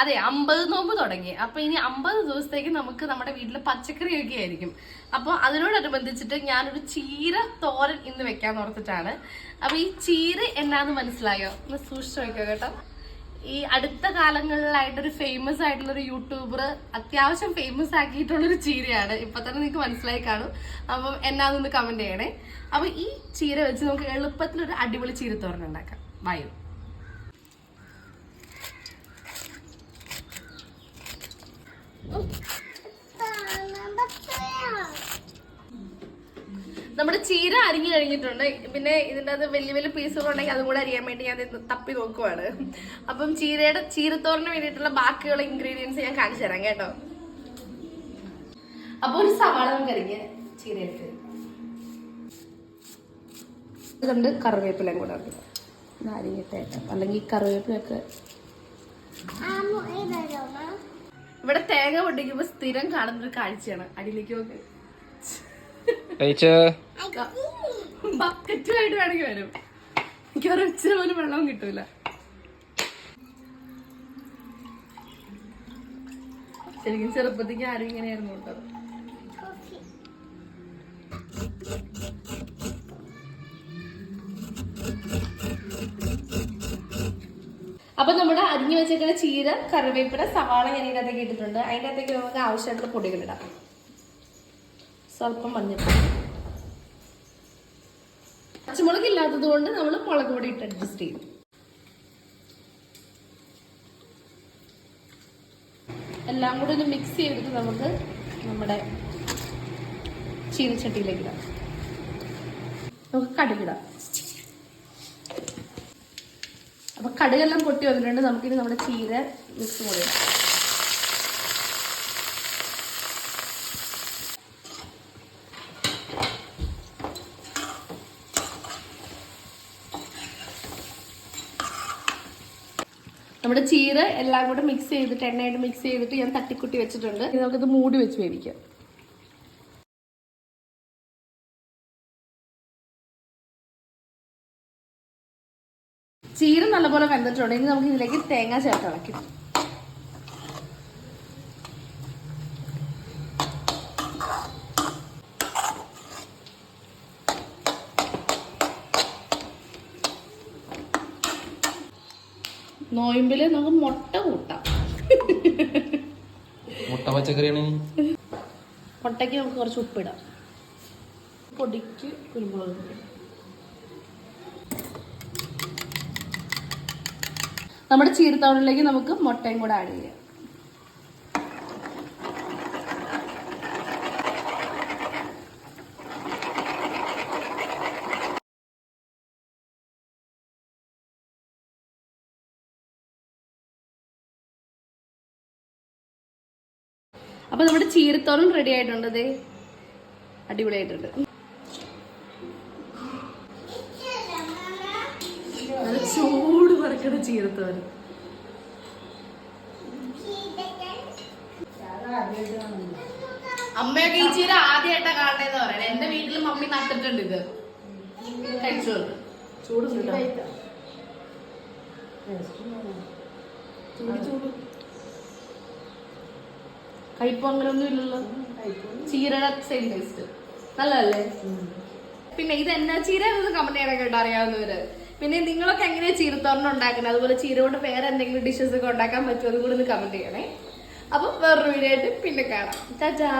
അതെ, 50 നോമ്പ് തുടങ്ങി. അപ്പൊ ഇനി 50 ദിവസത്തേക്ക് നമുക്ക് നമ്മുടെ വീട്ടില് പച്ചക്കറിയൊക്കെ ആയിരിക്കും. അപ്പൊ അതിനോടനുബന്ധിച്ചിട്ട് ഞാനൊരു ചീര തോരൻ ഇന്ന് വെക്കാൻ ഓർത്തിട്ടാണ്. അപ്പൊ ഈ ചീര എന്നാന്ന് മനസ്സിലായോ? ഒന്ന് സൂക്ഷിച്ചു നോക്കിയോ കേട്ടോ. ഈ അടുത്ത കാലങ്ങളിലായിട്ടൊരു ഫേമസ് ആയിട്ടുള്ളൊരു യൂട്യൂബർ അത്യാവശ്യം ഫേമസ് ആക്കിയിട്ടുള്ളൊരു ചീരയാണ്. ഇപ്പൊ തന്നെ നിങ്ങൾക്ക് മനസ്സിലായി കാണും. അപ്പം എന്നാന്നൊന്ന് കമന്റ് ചെയ്യണേ. അപ്പൊ ഈ ചീര വെച്ച് നമുക്ക് എളുപ്പത്തിലൊരു അടിപൊളി ചീരത്തോരൻ ഉണ്ടാക്കാം. വായു. നമ്മുടെ ചീര അരിഞ്ഞു കഴിഞ്ഞിട്ടുണ്ട്. പിന്നെ ഇതിൻ്റെ അത് വലിയ വലിയ പീസുകൾ ഉണ്ടെങ്കിൽ അതും കൂടെ അരിയാൻ വേണ്ടി ഞാൻ തപ്പി നോക്കുവാണ്. അപ്പം ചീരത്തോറിന് വേണ്ടിയിട്ടുള്ള ബാക്കിയുള്ള ഇൻഗ്രീഡിയൻസ് ഞാൻ കാണിച്ചു തരാം കേട്ടോ. അപ്പൊ ഒരു സവാള കരിഞ്ഞ് ചീര എടുത്ത് ഇതുണ്ട്, കറിവേപ്പിലയും കൂടെ അരിഞ്ഞിട്ട്, അല്ലെങ്കിൽ കറിവേപ്പിലൊക്കെ. ഇവിടെ തേങ്ങ പൊട്ടിക്കുമ്പോ സ്ഥിരം കാണുന്നൊരു കാഴ്ചയാണ്. അടിയിലേക്ക് നോക്ക്, ബക്കറ്റുമായിട്ട് വേണമെങ്കിൽ വരും. എനിക്ക് ഒരു ഇച്ചിരി പോലും വെള്ളവും കിട്ടൂല. ശരിക്കും ചെറുപ്പത്തേക്ക് ആരും ഇങ്ങനെയായിരുന്നു കേട്ടത്. അപ്പൊ നമ്മുടെ അരിഞ്ഞു വെച്ചേക്കുന്ന ചീര, കറിവേപ്പില, സവാള ഞാൻ ഇതിനകത്തേക്ക് ഇട്ടിട്ടുണ്ട്. അതിൻ്റെ അകത്തേക്ക് നമുക്ക് ആവശ്യമായിട്ടുള്ള പൊടികൾ ഇടാം. സ്വല്പം മഞ്ഞൾപ്പൊടി, പച്ചമുളക് ഇല്ലാത്തത് കൊണ്ട് നമ്മൾ മുളക് പൊടി ഇട്ട് അഡ്ജസ്റ്റ് ചെയ്യും. എല്ലാം കൂടി ഒന്ന് മിക്സ് ചെയ്തിട്ട് നമുക്ക് നമ്മുടെ ചീനച്ചട്ടിയിലേക്ക് ഇടാം. നമുക്ക് കടുകിടാം. അപ്പൊ കടുകെല്ലാം പൊട്ടി വന്നിട്ടുണ്ട്. നമുക്കിനി നമ്മുടെ ചീര മിക്സ് കൂടി ഇടാം. നമ്മുടെ ചീര എല്ലാം കൂടെ മിക്സ് ചെയ്തിട്ട്, എണ്ണയായിട്ട് മിക്സ് ചെയ്തിട്ട് ഞാൻ തട്ടിക്കുട്ടി വെച്ചിട്ടുണ്ട്. ഇനി നമുക്കിത് മൂടി വെച്ച് വേവിക്കാം. ചീര നല്ലപോലെ വെന്തിട്ടുണ്ട്. ഇനി നമുക്ക് ഇതിലേക്ക് തേങ്ങ ചേർത്ത് ഇളക്കി. നോയമ്പില് നമുക്ക് മുട്ട കൂട്ടാം. മുട്ട പച്ചക്കറിയാണ്. മുട്ടയ്ക്ക് നമുക്ക് കുറച്ച് ഉപ്പിടാം. പൊടിക്ക് കുരുമുളക് പൊടി. നമ്മുടെ ചീരത്തോരനിലേക്ക് നമുക്ക് മുട്ടയും കൂടെ ആഡ് ചെയ്യാം. അപ്പൊ നമ്മുടെ ചീരത്തോരൻ റെഡി ആയിട്ടുണ്ട്. അതെ, അടിപൊളിയായിട്ടുണ്ട്. നല്ല ചൂട് പറക്കുന്ന ചീരത്തോരൻ. അമ്മയൊക്കെ ഈ ചീര ആദ്യമായിട്ടാ കാണണേന്ന് പറയണേ. എന്റെ വീട്ടിൽ മമ്മി നട്ടിട്ടുണ്ട്. ഇത് കഴിച്ചോണ്ട് ചൂട് ചൂട് കയ്പോ അങ്ങനെ ഒന്നും ഇല്ലല്ലോ. ചീരയുടെ സെയിം ടേസ്റ്റ് നല്ലതല്ലേ? പിന്നെ ഇത് എന്നാ ചീര കമന്റ് ചെയ്യണം കേട്ടോ, അറിയാവുന്നവര്. പിന്നെ നിങ്ങളൊക്കെ എങ്ങനെയാ ചീരത്തോരൻ ഉണ്ടാക്കുന്നത്, അതുപോലെ ചീര കൊണ്ട് വേറെ എന്തെങ്കിലും ഡിഷസ് ഒക്കെ ഉണ്ടാക്കാൻ പറ്റുമോ, അതും കൂടെ ഒന്ന് കമന്റ് ചെയ്യണേ. അപ്പൊ വേറൊരു വീഡിയോ ആയിട്ട് പിന്നെ കാണാം. ടാറ്റാ.